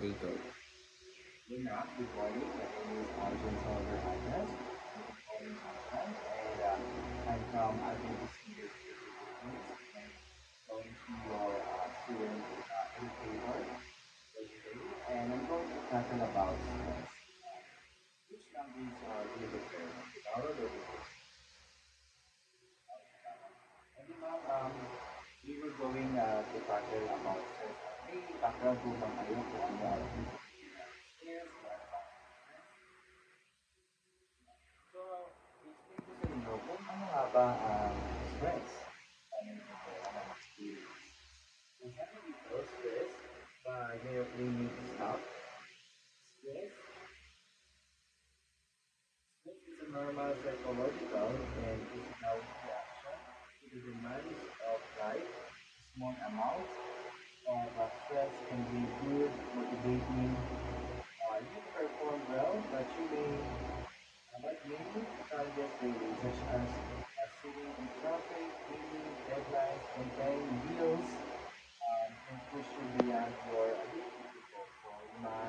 elevator. Good night, good morning. My name is Arjun Salvador Agnes. I'm calling and I'm from Adventist University Philippines. I'm going to be your student educator for today, and I'm going to tackle about stress. Which language do you prefer? Tagalog or English? And ma'am, we were going to tackle about stress. May background po ba kayo kung ano ang stress? So, basically gusto ninyo kung ano nga ba ang stress? Ano yung ang experience? Is that really feel stress by directly need to stop? Stress? Stress is a normal psychological and physical reaction to the demands of life. Small amounts of stress can be good, motivating. You perform well, but you may but many challenges daily, such as sitting in traffic, meeting deadlines, and paying bills, can push you beyond your ability to cope. So, yung mga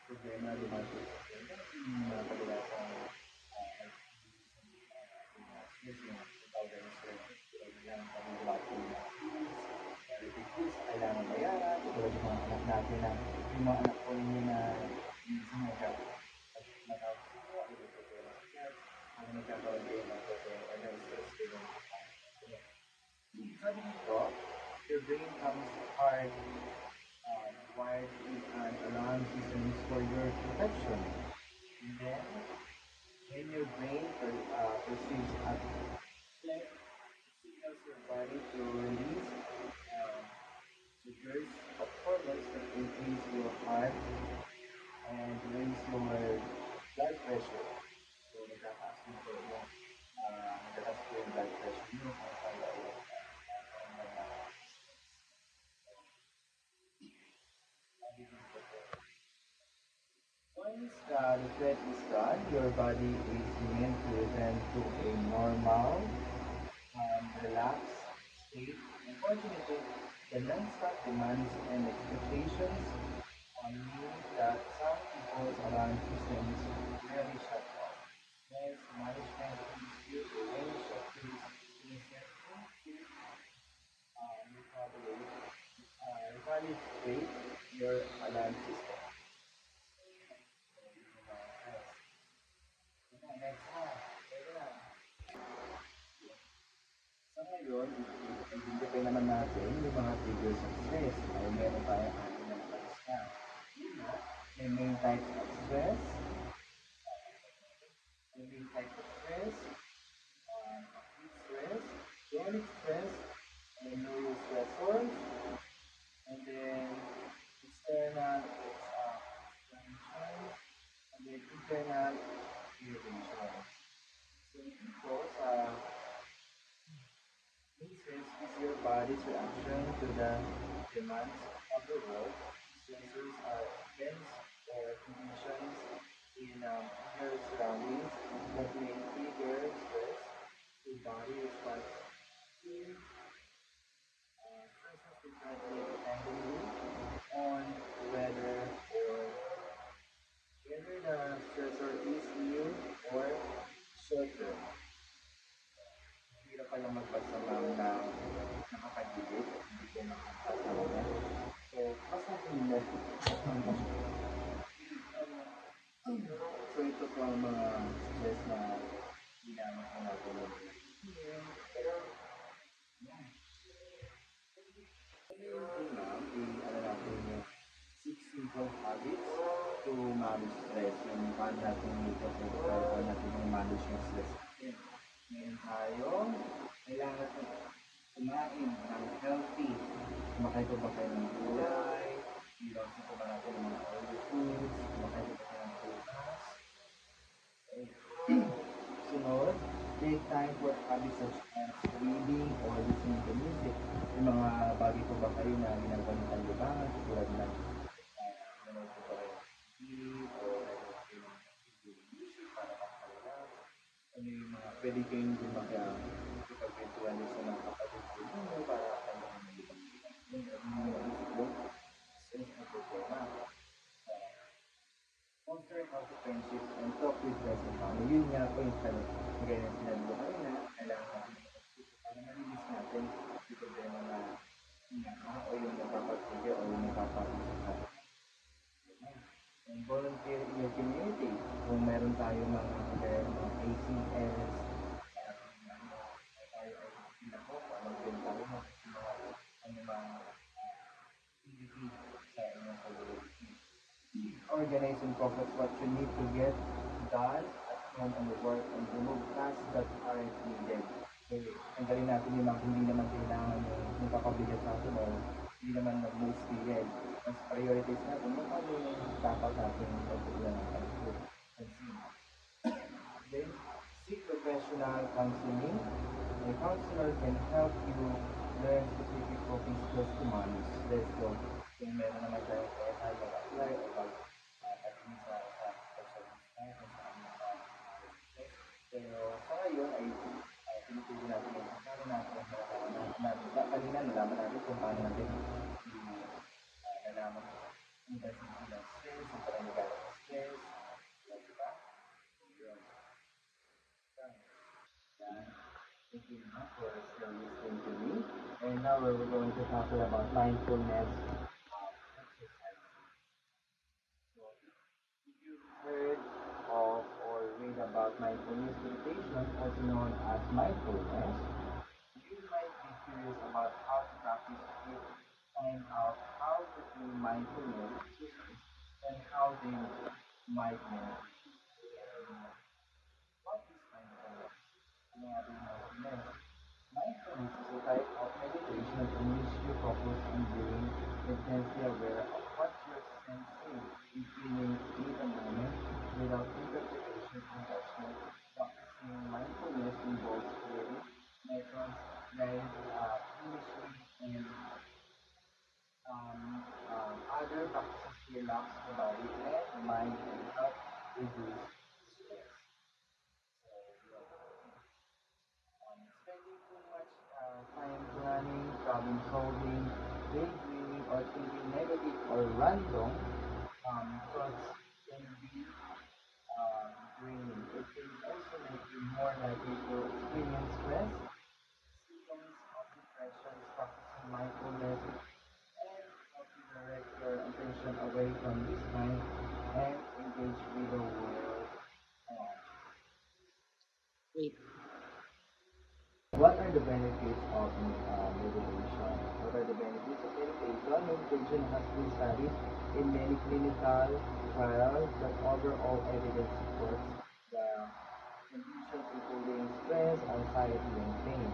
problema, lumaki sa problema, yung mga kadalasang stress, yung tawag na stress, tulad ng pag-ibati ng fees, relative fees, kailangan bayaran, tulad ng mga anak natin na yung mga anak ko ninyo na minsan matawag siguro, ano yung problema sa chat, ano nagkakaroon kayo ng problema, or na-stress kayo ng sabi dito, your brain comes apart wired with an alarm systems for your protection. And then, when your brain perceives a threat, it signals your body to release triggers of hormones that increase your heart and raise your blood pressure. So, nagkataas mo po nagkataas po yung blood pressure nyo kung kaya once the threat is gone, your body is meant to return to a normal, relaxed state. Unfortunately, the non-stop demands and expectations mean that some people's alarm systems rarely shut off. Hence, management gives you a range of tools to recalibrate your alarm system. Next na, pwede na. Sa ngayon, identify naman natin yung mga triggers of stress. Ay meron tayong ating na nakalista. Una, may main types of stress. May main type of stress, acute stress, chronic stress, and neurostressors. And then external expansion, and then internal irritation. So dito sa stress is your body's reaction to the demands of the world. Stressors are events or conditions in your surroundings that may trigger stress. The body responds to stresses depending on whether or whether the stressor is new or short term. Hirap pala magpasama na nakakagigit, hindi ko makakasama. So, pasahin mo. So, ito po ang mga stress na ginamit ko natin. Pero, yan. Ngayon ma'am, ano natin yung 6 simple habits to manage stress. Yung paano natin ito kung paano natin manage yung stress natin. Ngayon tayo, kailangan natin kumain ng healthy. Kumakain ko ba kayo ng gulay? Iwasan ko ba natin ng mga oily foods? Kumakain ko ba kayo ng prutas? Sunod, take time for hobbies such as reading or listening to music. Yung mga bagay ko ba kayo na ginagawa ng kanlibangan, tulad ng nanonood ko ba kayo ng TV o nanonood kayo ng music para makapalala. Ano yung mga pwede kayong makapagkwentuhan nyo sa mga kapatid ko ninyo para kayo ng ibang yung stress na problema. friendships, and talk with friends and family. Yun nga po yung sabi. Kaya na sinabi ko kanina, kailangan natin para malinis natin yung problema na o yung napapagsige o yung napapagod sa and volunteer in your community. Kung meron tayo mga kagaya mga ACS, tayo ay pinako, volunteer tayo mga ano mga activity sa inyong community. Organize and focus what you need to get done at home and work and remove tasks that aren't needed. Okay, tanggalin natin yung mga hindi naman kailangan yung papabigat sa atin or hindi naman mag-move needed. Mas priorities natin yung ano yung dapat natin pagpulan ng pag-food. Then, seek professional counseling. A counselor can help you learn specific coping skills to manage stress. So, kung meron naman tayong kaya tayo mag-apply o mag-attend sa special distancing sa aming stress. Pero sa ngayon ay pinipili natin yung paano natin kanina nalaman natin kung paano natin nalaman ang intensity ng stress, ang parang stress, diba? Yun. Thank you now for listening to me. And now we're going to talk about mindfulness exercise. So, if you've heard of or read about mindfulness meditation, also known as mindfulness, you might be curious about how to practice it, find out how to do mindfulness exercise, and how they might benefit you. What is mindfulness? Ano nga ba yung mindfulness? Mindfulness is a type of meditation in which you focus on being intensely aware of what you're sensing and feeling in the moment without interpretation or judgment. Practicing mindfulness involves clearing methods like initially and other practices to relax the body and mind and help reduce stress. So, spending too much time planning, problem solving, daydreaming, or thinking negative or random thoughts can be draining. It can also make you more likely to experience stress, symptoms of depression, practicing mindfulness, and help you direct your attention away from this mind and engage with the world around you. What are the benefits of meditation? What are the benefits of meditation? Meditation has been studied in many clinical trials that overall evidence supports the conditions including stress, anxiety, and pain.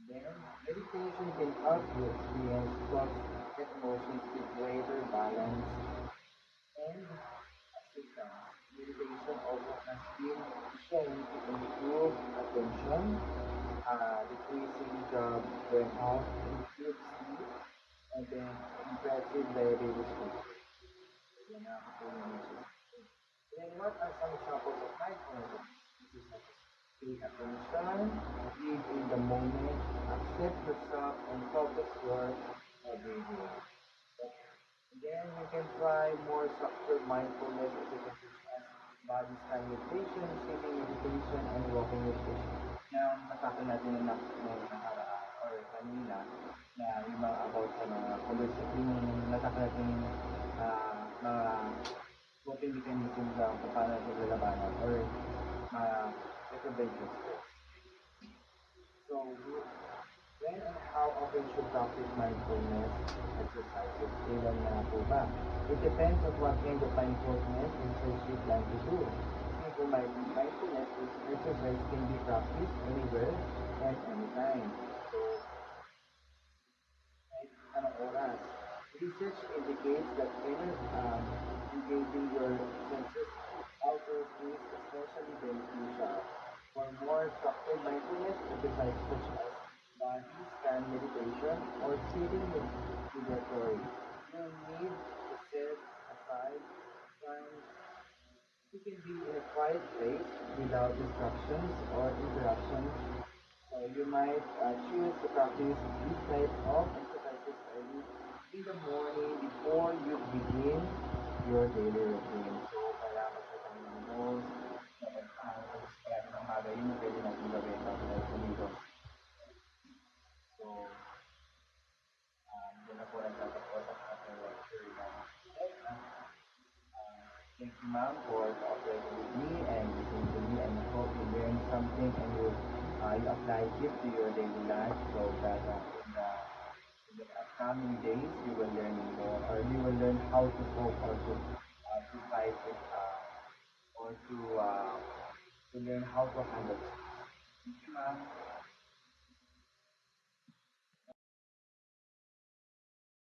Then, meditation can help you experience thoughts and emotions with greater balance and acceptance. Meditation also has been shown to improve attention, decreasing the burnout, improve sleep, and then impressive diabetes control. Yan ang nakakatulong yun. Then what are some examples of mindfulness exercises? Pay attention, live in the moment, accept yourself, and focus your breathing. Then you can try more structured mindfulness exercises as body scan meditation, sitting meditation, and walking meditation. Yan, nasabi natin nung nakaraan or kanina na yung mga about sa mga conversation, yung nasabi natin mga coping mechanism lang kung paano natin lalabanan or ma-prevention stress. So, when and how often should practice mindfulness exercises? Kailan na po ba? It depends on what kind of mindfulness exercise you plan to do. Simple mindfulness exercise can be practiced anywhere and anytime. So, kahit anong oras. Research indicates that engaging your senses outdoors is especially beneficial. For more structured mindfulness exercises such as body scan meditation or sitting meditation, you need to set aside time. You can be in a quiet place without distractions or interruptions. So you might choose to practice this type of exercises early in the morning before you begin your daily routine. So, kailangan sa ng goals, ang expect ng mga yun na pwede natin gawin like kumilos. So, doon na po nagtatapos ang ating lecture na thank you, ma'am, for cooperating with me and listening to me. And I hope you learned something and you apply it to your daily life so that in the upcoming days you will learn more or you will learn how to cope or to fight it or to learn how to handle it. Thank you, ma'am.